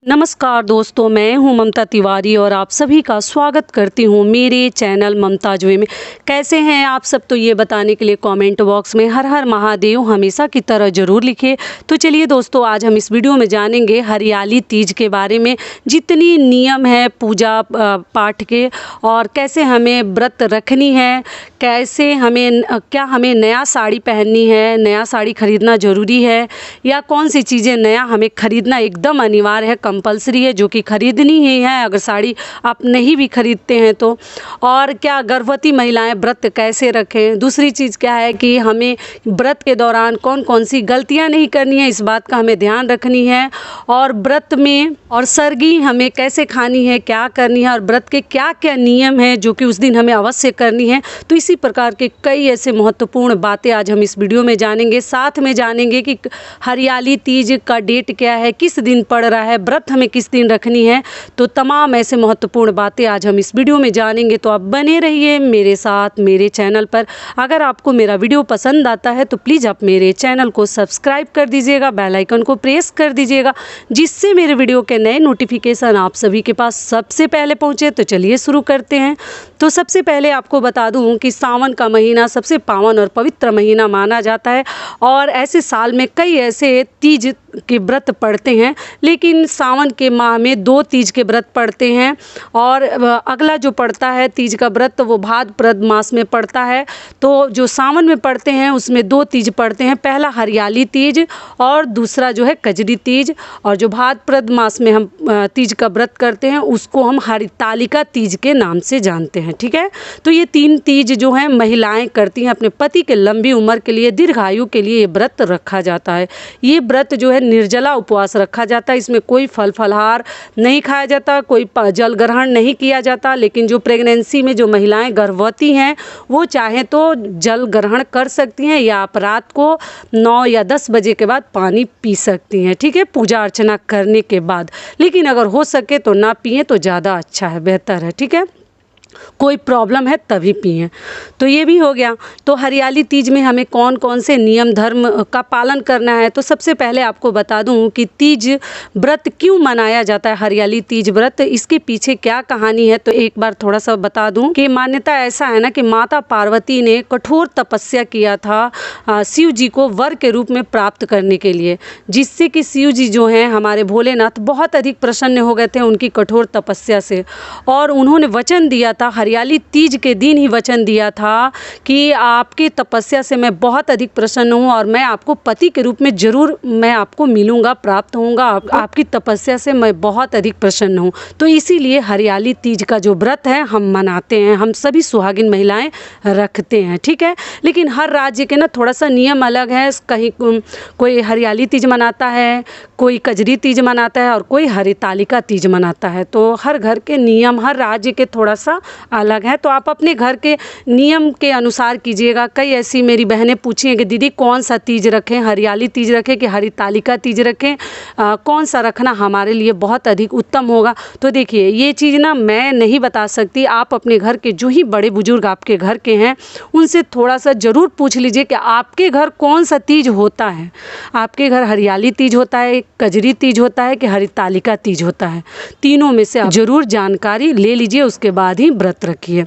नमस्कार दोस्तों, मैं हूं ममता तिवारी और आप सभी का स्वागत करती हूं मेरे चैनल ममताज वे में। कैसे हैं आप सब, तो ये बताने के लिए कमेंट बॉक्स में हर हर महादेव हमेशा की तरह ज़रूर लिखिए। तो चलिए दोस्तों, आज हम इस वीडियो में जानेंगे हरियाली तीज के बारे में, जितनी नियम है पूजा पाठ के, और कैसे हमें व्रत रखनी है, कैसे हमें क्या हमें नया साड़ी पहननी है, नया साड़ी खरीदना ज़रूरी है, या कौन सी चीज़ें नया हमें खरीदना एकदम अनिवार्य है, कंपलसरी है, जो कि खरीदनी ही है अगर साड़ी आप नहीं भी खरीदते हैं तो। और क्या गर्भवती महिलाएं व्रत कैसे रखें। दूसरी चीज़ क्या है कि हमें व्रत के दौरान कौन कौन सी गलतियां नहीं करनी है, इस बात का हमें ध्यान रखनी है। और व्रत में और सरगी हमें कैसे खानी है, क्या करनी है, और व्रत के क्या क्या नियम हैं जो कि उस दिन हमें अवश्य करनी है। तो इसी प्रकार के कई ऐसे महत्वपूर्ण बातें आज हम इस वीडियो में जानेंगे। साथ में जानेंगे कि हरियाली तीज का डेट क्या है, किस दिन पड़ रहा है, व्रत हमें किस दिन रखनी है। तो तमाम ऐसे महत्वपूर्ण बातें आज हम इस वीडियो में जानेंगे। तो आप बने रहिए मेरे साथ मेरे चैनल पर। अगर आपको मेरा वीडियो पसंद आता है तो प्लीज़ आप मेरे चैनल को सब्सक्राइब कर दीजिएगा, बेल आइकन को प्रेस कर दीजिएगा, जिससे मेरे वीडियो के नए नोटिफिकेशन आप सभी के पास सबसे पहले पहुँचे। तो चलिए शुरू करते हैं। तो सबसे पहले आपको बता दूं कि सावन का महीना सबसे पावन और पवित्र महीना माना जाता है, और ऐसे साल में कई ऐसे तीज के व्रत पड़ते हैं, लेकिन सावन के माह में 2 तीज के व्रत पड़ते हैं। और अगला जो पड़ता है तीज का व्रत, तो वो भाद्रपद मास में पड़ता है। तो जो सावन में पड़ते हैं उसमें 2 तीज पड़ते हैं, पहला हरियाली तीज और दूसरा जो है कजरी तीज। और जो भाद्रपद मास में हम तीज का व्रत करते हैं उसको हम हरितालिका तीज के नाम से जानते हैं। ठीक है, तो ये 3 तीज जो हैं महिलाएं करती हैं अपने पति के लंबी उम्र के लिए, दीर्घायु के लिए ये व्रत रखा जाता है। ये व्रत जो है निर्जला उपवास रखा जाता है, इसमें कोई फल फलहार नहीं खाया जाता, कोई जल ग्रहण नहीं किया जाता। लेकिन जो प्रेगनेंसी में जो महिलाएं गर्भवती हैं वो चाहे तो जल ग्रहण कर सकती हैं, या आप रात को 9 या 10 बजे के बाद पानी पी सकती हैं। ठीक है, पूजा अर्चना करने के बाद। लेकिन अगर हो सके तो ना पिएं तो ज़्यादा अच्छा है, बेहतर है। ठीक है, कोई प्रॉब्लम है तभी पिएं। तो ये भी हो गया। तो हरियाली तीज में हमें कौन कौन से नियम धर्म का पालन करना है। तो सबसे पहले आपको बता दूं कि तीज व्रत क्यों मनाया जाता है, हरियाली तीज व्रत, इसके पीछे क्या कहानी है। तो एक बार थोड़ा सा बता दूं कि मान्यता ऐसा है ना कि माता पार्वती ने कठोर तपस्या किया था शिव जी को वर के रूप में प्राप्त करने के लिए, जिससे कि शिव जी जो हैं हमारे भोलेनाथ बहुत अधिक प्रसन्न हो गए थे उनकी कठोर तपस्या से। और उन्होंने वचन दिया था, हरियाली तीज के दिन ही वचन दिया था कि आपकी तपस्या से मैं बहुत अधिक प्रसन्न हूँ और मैं आपको पति के रूप में ज़रूर मैं आपको मिलूँगा, प्राप्त होऊंगा। आपकी तपस्या से मैं बहुत अधिक प्रसन्न हूँ। तो इसीलिए हरियाली तीज का जो व्रत है हम मनाते हैं, हम सभी सुहागिन महिलाएं रखते हैं। ठीक है, लेकिन हर राज्य के ना थोड़ा सा नियम अलग है। कहीं कोई हरियाली तीज मनाता है, कोई कजरी तीज मनाता है, और कोई हरितालिका तीज मनाता है। तो हर घर के नियम, हर राज्य के थोड़ा सा अलग है। तो आप अपने घर के नियम के अनुसार कीजिएगा। कई ऐसी मेरी बहनें पूछी हैं कि दीदी कौन सा तीज रखें, हरियाली तीज रखें कि हरितालिका तीज रखें, कौन सा रखना हमारे लिए बहुत अधिक उत्तम होगा। तो देखिए, ये चीज़ ना मैं नहीं बता सकती। आप अपने घर के जो ही बड़े बुजुर्ग आपके घर के हैं उनसे थोड़ा सा ज़रूर पूछ लीजिए कि आपके घर कौन सा तीज होता है। आपके घर हरियाली तीज होता है, कजरी तीज होता है कि हरितालिका तीज होता है। तीनों में से आप ज़रूर जानकारी ले लीजिए, उसके बाद ही व्रत रखिए।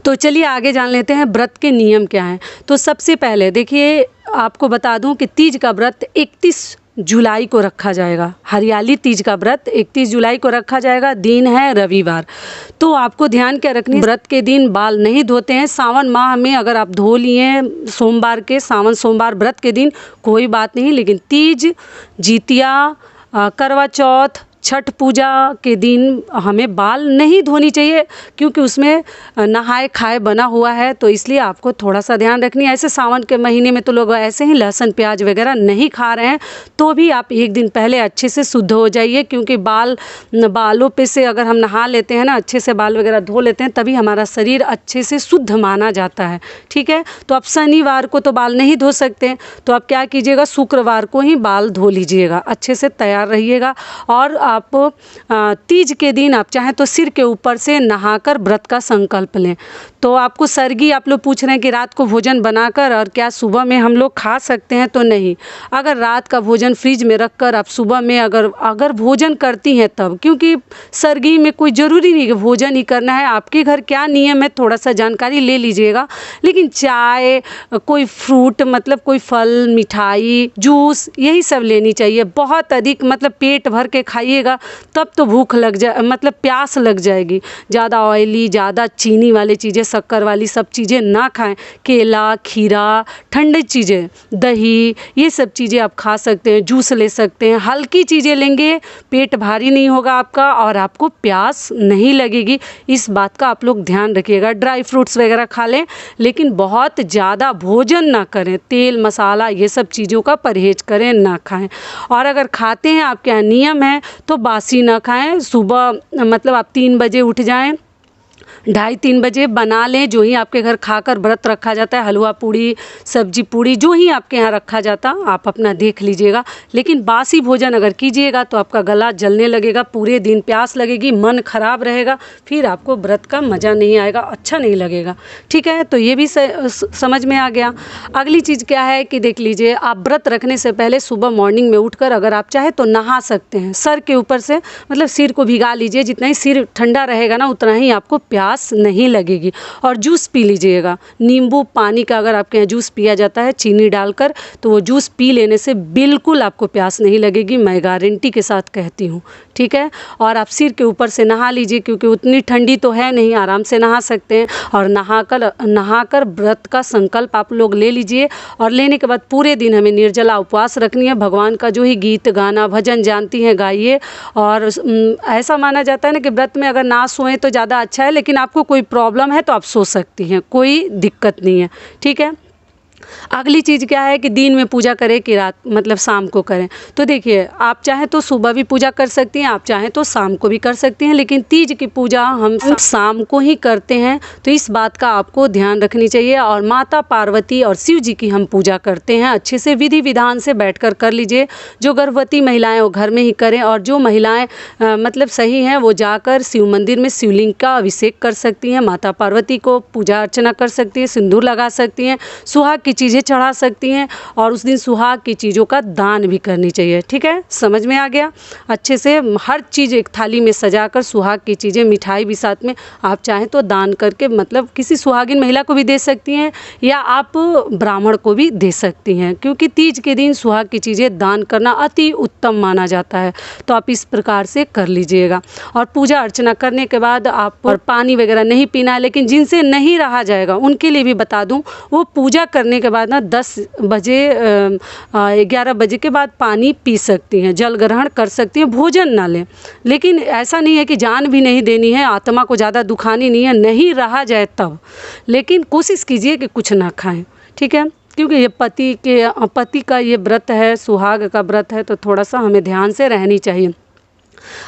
तो चलिए आगे जान लेते हैं व्रत के नियम क्या हैं। तो सबसे पहले देखिए, आपको बता दूं कि तीज का व्रत 31 जुलाई को रखा जाएगा। हरियाली तीज का व्रत 31 जुलाई को रखा जाएगा, दिन है रविवार। तो आपको ध्यान क्या रखनी, व्रत के दिन बाल नहीं धोते हैं। सावन माह में अगर आप धो लिए सोमवार के, सावन सोमवार व्रत के दिन कोई बात नहीं, लेकिन तीज, जितिया, करवा चौथ, छठ पूजा के दिन हमें बाल नहीं धोनी चाहिए, क्योंकि उसमें नहाए खाए बना हुआ है। तो इसलिए आपको थोड़ा सा ध्यान रखनी है। ऐसे सावन के महीने में तो लोग ऐसे ही लहसुन प्याज वगैरह नहीं खा रहे हैं, तो भी आप एक दिन पहले अच्छे से शुद्ध हो जाइए, क्योंकि बालों पे से अगर हम नहा लेते हैं ना, अच्छे से बाल वगैरह धो लेते हैं, तभी हमारा शरीर अच्छे से शुद्ध माना जाता है। ठीक है, तो आप शनिवार को तो बाल नहीं धो सकते, तो आप क्या कीजिएगा, शुक्रवार को ही बाल धो लीजिएगा, अच्छे से तैयार रहिएगा। और आप तीज के दिन आप चाहें तो सिर के ऊपर से नहाकर व्रत का संकल्प लें। तो आपको सरगी आप लोग पूछ रहे हैं कि रात को भोजन बनाकर और क्या सुबह में हम लोग खा सकते हैं, तो नहीं। अगर रात का भोजन फ्रिज में रखकर आप सुबह में अगर भोजन करती हैं तब, क्योंकि सरगी में कोई ज़रूरी नहीं कि भोजन ही करना है, आपके घर क्या नियम है थोड़ा सा जानकारी ले लीजिएगा। लेकिन चाय, कोई फ्रूट मतलब कोई फल, मिठाई, जूस, यही सब लेनी चाहिए। बहुत अधिक मतलब पेट भर के खाइएगा तब तो भूख लग जाए, मतलब प्यास लग जाएगी। ज़्यादा ऑयली, ज़्यादा चीनी वाली चीज़ें, शक्कर वाली सब चीज़ें ना खाएं। केला, खीरा, ठंडी चीज़ें, दही, ये सब चीज़ें आप खा सकते हैं। जूस ले सकते हैं। हल्की चीज़ें लेंगे, पेट भारी नहीं होगा आपका और आपको प्यास नहीं लगेगी। इस बात का आप लोग ध्यान रखिएगा। ड्राई फ्रूट्स वगैरह खा लें, लेकिन बहुत ज़्यादा भोजन ना करें। तेल, मसाला, ये सब चीज़ों का परहेज करें, ना खाएं। और अगर खाते हैं, आपके यहाँ नियम है, तो बासी ना खाएं। सुबह मतलब आप 3 बजे उठ जाएं, 2:30-3 बजे बना लें। जो ही आपके घर खाकर व्रत रखा जाता है, हलवा पूड़ी, सब्जी पूड़ी, जो ही आपके यहाँ रखा जाता, आप अपना देख लीजिएगा। लेकिन बासी भोजन अगर कीजिएगा तो आपका गला जलने लगेगा, पूरे दिन प्यास लगेगी, मन खराब रहेगा, फिर आपको व्रत का मज़ा नहीं आएगा, अच्छा नहीं लगेगा। ठीक है, तो ये भी समझ में आ गया। अगली चीज़ क्या है कि देख लीजिए, आप व्रत रखने से पहले सुबह मॉर्निंग में उठकर अगर आप चाहे तो नहा सकते हैं। सर के ऊपर से मतलब सिर को भिगा लीजिए, जितना ही सिर ठंडा रहेगा ना उतना ही आपको प्यास नहीं लगेगी। और जूस पी लीजिएगा, नींबू पानी का अगर आपके यहाँ जूस पिया जाता है चीनी डालकर, तो वो जूस पी लेने से बिल्कुल आपको प्यास नहीं लगेगी, मैं गारंटी के साथ कहती हूँ। ठीक है, और आप सिर के ऊपर से नहा लीजिए, क्योंकि उतनी ठंडी तो है नहीं, आराम से नहा सकते हैं। और नहाकर व्रत का संकल्प आप लोग ले लीजिए। और लेने के बाद पूरे दिन हमें निर्जला उपवास रखनी है। भगवान का जो ही गीत, गाना, भजन जानती हैं गाइए। और ऐसा माना जाता है ना कि व्रत में अगर ना सोएं तो ज़्यादा अच्छा है, लेकिन आपको कोई प्रॉब्लम है तो आप सो सकती हैं, कोई दिक्कत नहीं है। ठीक है, अगली चीज़ क्या है कि दिन में पूजा करें कि रात मतलब शाम को करें। तो देखिए, आप चाहें तो सुबह भी पूजा कर सकती हैं, आप चाहें तो शाम को भी कर सकती हैं, लेकिन तीज की पूजा हम शाम को ही करते हैं, तो इस बात का आपको ध्यान रखनी चाहिए। और माता पार्वती और शिव जी की हम पूजा करते हैं, अच्छे से विधि विधान से बैठकर कर लीजिए। जो गर्भवती महिलाएं वो घर में ही करें, और जो महिलाएं मतलब सही हैं वो जाकर शिव मंदिर में शिवलिंग का अभिषेक कर सकती हैं, माता पार्वती को पूजा अर्चना कर सकती हैं, सिंदूर लगा सकती हैं, सुहाग की चीज़ें चढ़ा सकती हैं, और उस दिन सुहाग की चीज़ों का दान भी करनी चाहिए। ठीक है, समझ में आ गया। अच्छे से हर चीज़ एक थाली में सजाकर सुहाग की चीज़ें, मिठाई भी साथ में, आप चाहें तो दान करके मतलब किसी सुहागिन महिला को भी दे सकती हैं, या आप ब्राह्मण को भी दे सकती हैं, क्योंकि तीज के दिन सुहाग की चीज़ें दान करना अति उत्तम माना जाता है। तो आप इस प्रकार से कर लीजिएगा। और पूजा अर्चना करने के बाद आप और पानी वगैरह नहीं पीना है। लेकिन जिनसे नहीं रहा जाएगा उनके लिए भी बता दूं, वो पूजा करने के बाद ना 10 बजे 11 बजे के बाद पानी पी सकती हैं, जल ग्रहण कर सकती हैं, भोजन ना लें। लेकिन ऐसा नहीं है कि जान भी नहीं देनी है, आत्मा को ज़्यादा दुखानी नहीं है, नहीं रहा जाए तब। लेकिन कोशिश कीजिए कि कुछ ना खाएं। ठीक है, क्योंकि ये पति का ये व्रत है, सुहाग का व्रत है, तो थोड़ा सा हमें ध्यान से रहनी चाहिए।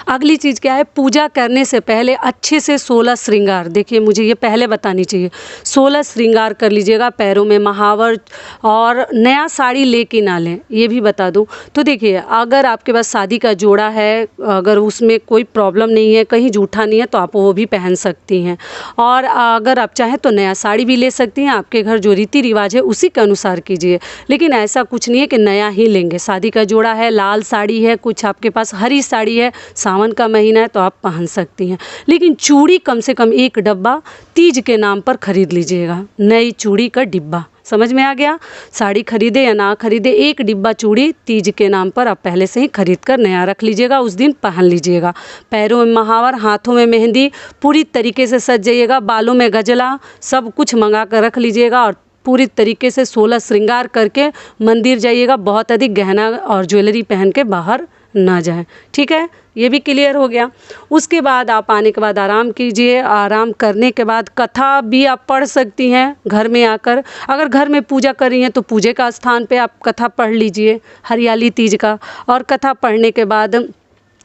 अगली चीज़ क्या है, पूजा करने से पहले अच्छे से 16 श्रृंगार, देखिए मुझे ये पहले बतानी चाहिए, 16 श्रृंगार कर लीजिएगा। पैरों में महावर, और नया साड़ी लेके ना लें, ये भी बता दूं। तो देखिए, अगर आपके पास शादी का जोड़ा है, अगर उसमें कोई प्रॉब्लम नहीं है, कहीं जूठा नहीं है, तो आप वो भी पहन सकती हैं। और अगर आप चाहें तो नया साड़ी भी ले सकती हैं, आपके घर जो रीति रिवाज है उसी के अनुसार कीजिए। लेकिन ऐसा कुछ नहीं है कि नया ही लेंगे। शादी का जोड़ा है, लाल साड़ी है, कुछ आपके पास हरी साड़ी है, सावन का महीना है, तो आप पहन सकती हैं। लेकिन चूड़ी कम से कम 1 डब्बा तीज के नाम पर खरीद लीजिएगा, नई चूड़ी का डिब्बा। समझ में आ गया। साड़ी खरीदे या ना खरीदे, 1 डिब्बा चूड़ी तीज के नाम पर आप पहले से ही खरीद कर नया रख लीजिएगा, उस दिन पहन लीजिएगा। पैरों में महावर, हाथों में मेहंदी, पूरी तरीके से सज जाइएगा, बालों में गजला, सब कुछ मंगा कर रख लीजिएगा। और पूरी तरीके से 16 श्रृंगार करके मंदिर जाइएगा। बहुत अधिक गहना और ज्वेलरी पहन के बाहर ना जाएं। ठीक है, ये भी क्लियर हो गया। उसके बाद आप आने के बाद आराम कीजिए। आराम करने के बाद कथा भी आप पढ़ सकती हैं घर में आकर। अगर घर में पूजा कर रही हैं तो पूजे का स्थान पे आप कथा पढ़ लीजिए, हरियाली तीज का। और कथा पढ़ने के बाद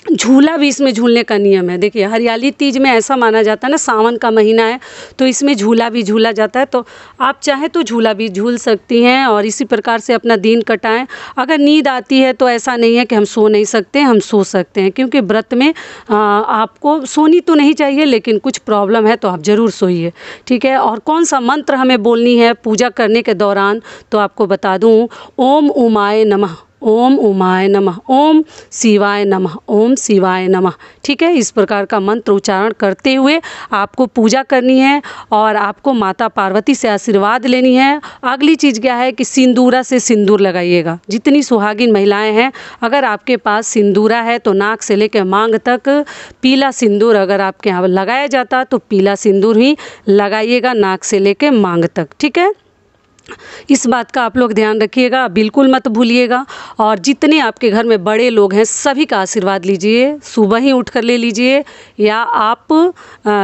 झूला भी इसमें झूलने का नियम है। देखिए हरियाली तीज में ऐसा माना जाता है ना, सावन का महीना है तो इसमें झूला भी झूला जाता है, तो आप चाहें तो झूला भी झूल सकती हैं और इसी प्रकार से अपना दिन कटाएं। अगर नींद आती है तो ऐसा नहीं है कि हम सो नहीं सकते, हम सो सकते हैं, क्योंकि व्रत में आपको सोनी तो नहीं चाहिए, लेकिन कुछ प्रॉब्लम है तो आप ज़रूर सोइए, ठीक है। और कौन सा मंत्र हमें बोलनी है पूजा करने के दौरान, तो आपको बता दूँ, ओम उमाय नमः, ओम उमाय नमः, ओम शिवाय नमः, ओम शिवाय नमः, ठीक है। इस प्रकार का मंत्र उच्चारण करते हुए आपको पूजा करनी है और आपको माता पार्वती से आशीर्वाद लेनी है। अगली चीज़ क्या है कि सिंदूरा से सिंदूर लगाइएगा। जितनी सुहागिन महिलाएं हैं, अगर आपके पास सिंदूरा है तो नाक से लेकर मांग तक पीला सिंदूर अगर आपके यहाँ लगाया जाता तो पीला सिंदूर ही लगाइएगा, नाक से लेकर मांग तक, ठीक है। इस बात का आप लोग ध्यान रखिएगा, बिल्कुल मत भूलिएगा। और जितने आपके घर में बड़े लोग हैं सभी का आशीर्वाद लीजिए, सुबह ही उठ कर ले लीजिए, या आप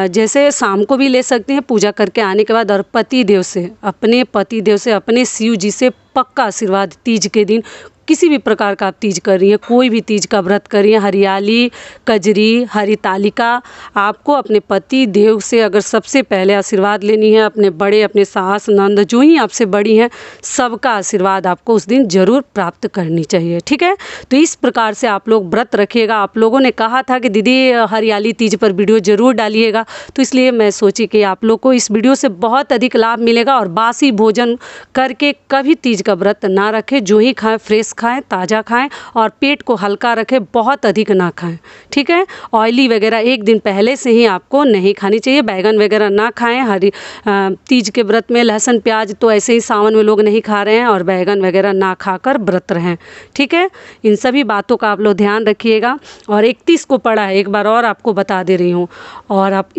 जैसे शाम को भी ले सकते हैं पूजा करके आने के बाद। और पति देव से, अपने पति देव से, अपने शिव जी से पक्का आशीर्वाद तीज के दिन, किसी भी प्रकार का आप तीज कर रही हैं, कोई भी तीज का व्रत कर रही हैं, हरियाली, कजरी, हरितालिका, आपको अपने पति देव से अगर सबसे पहले आशीर्वाद लेनी है, अपने बड़े, अपने सास नंद जो ही आपसे बड़ी हैं, सबका आशीर्वाद आपको उस दिन ज़रूर प्राप्त करनी चाहिए, ठीक है। तो इस प्रकार से आप लोग व्रत रखिएगा। आप लोगों ने कहा था कि दीदी हरियाली तीज पर वीडियो ज़रूर डालिएगा, तो इसलिए मैं सोची कि आप लोग को इस वीडियो से बहुत अधिक लाभ मिलेगा। और बासी भोजन करके कभी तीज का व्रत ना रखें, जो ही खाएं फ्रेश खाएं, ताज़ा खाएं और पेट को हल्का रखें, बहुत अधिक ना खाएं, ठीक है। ऑयली वगैरह एक दिन पहले से ही आपको नहीं खानी चाहिए। बैगन वगैरह ना खाएं। तीज के व्रत में लहसुन प्याज तो ऐसे ही सावन में लोग नहीं खा रहे हैं, और बैगन वगैरह ना खाकर व्रत रहें, ठीक है। इन सभी बातों का आप लोग ध्यान रखिएगा। और 31 को पड़ा है, एक बार और आपको बता दे रही हूँ। और आप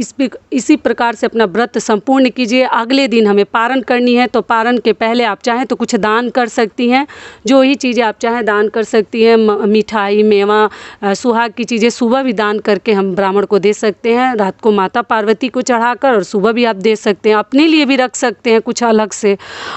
इसी प्रकार से अपना व्रत संपूर्ण कीजिए। अगले दिन हमें पारण करनी है, तो पारण के पहले आप चाहें तो कुछ दान कर सकती हैं, जो ही चीज़ें आप चाहें दान कर सकती हैं। मिठाई, मेवा, सुहाग की चीज़ें सुबह भी दान करके हम ब्राह्मण को दे सकते हैं, रात को माता पार्वती को चढ़ाकर, और सुबह भी आप दे सकते हैं, अपने लिए भी रख सकते हैं कुछ अलग से।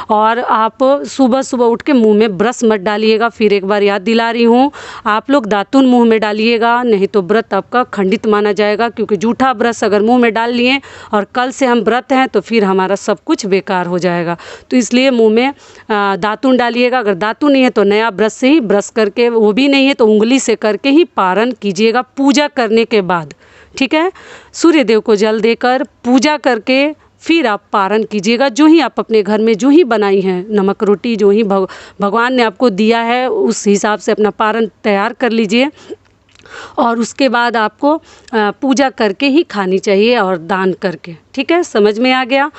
और आप सुबह सुबह उठ के मुंह में ब्रश मत डालिएगा। फिर एक बार याद दिला रही हूँ, आप लोग दातुन मुंह में डालिएगा, नहीं तो व्रत आपका खंडित माना जाएगा। क्योंकि जूठा ब्रश अगर मुंह में डाल लिए और कल से हम व्रत हैं तो फिर हमारा सब कुछ बेकार हो जाएगा। तो इसलिए मुंह में दातुन डालिएगा। अगर दातुन नहीं है तो नया ब्रश से ही ब्रश करके, वो भी नहीं है तो उंगली से करके ही पारण कीजिएगा पूजा करने के बाद, ठीक है। सूर्य देव को जल देकर पूजा करके फिर आप पारण कीजिएगा। जो ही आप अपने घर में जो ही बनाई हैं नमक रोटी, जो ही भगवान ने आपको दिया है, उस हिसाब से अपना पारण तैयार कर लीजिए। और उसके बाद आपको पूजा करके ही खानी चाहिए और दान करके, ठीक है। समझ में आ गया।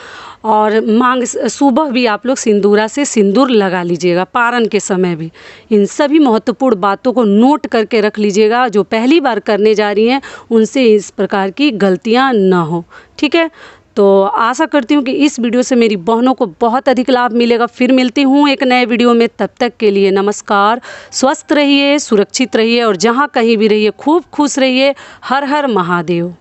और मांग सुबह भी आप लोग सिंदूरा से सिंदूर लगा लीजिएगा, पारण के समय भी। इन सभी महत्वपूर्ण बातों को नोट करके रख लीजिएगा। जो पहली बार करने जा रही हैं उनसे इस प्रकार की गलतियां ना हो, ठीक है। तो आशा करती हूँ कि इस वीडियो से मेरी बहनों को बहुत अधिक लाभ मिलेगा। फिर मिलती हूँ एक नए वीडियो में, तब तक के लिए नमस्कार। स्वस्थ रहिए, सुरक्षित रहिए और जहाँ कहीं भी रहिए खूब खुश रहिए। हर हर महादेव।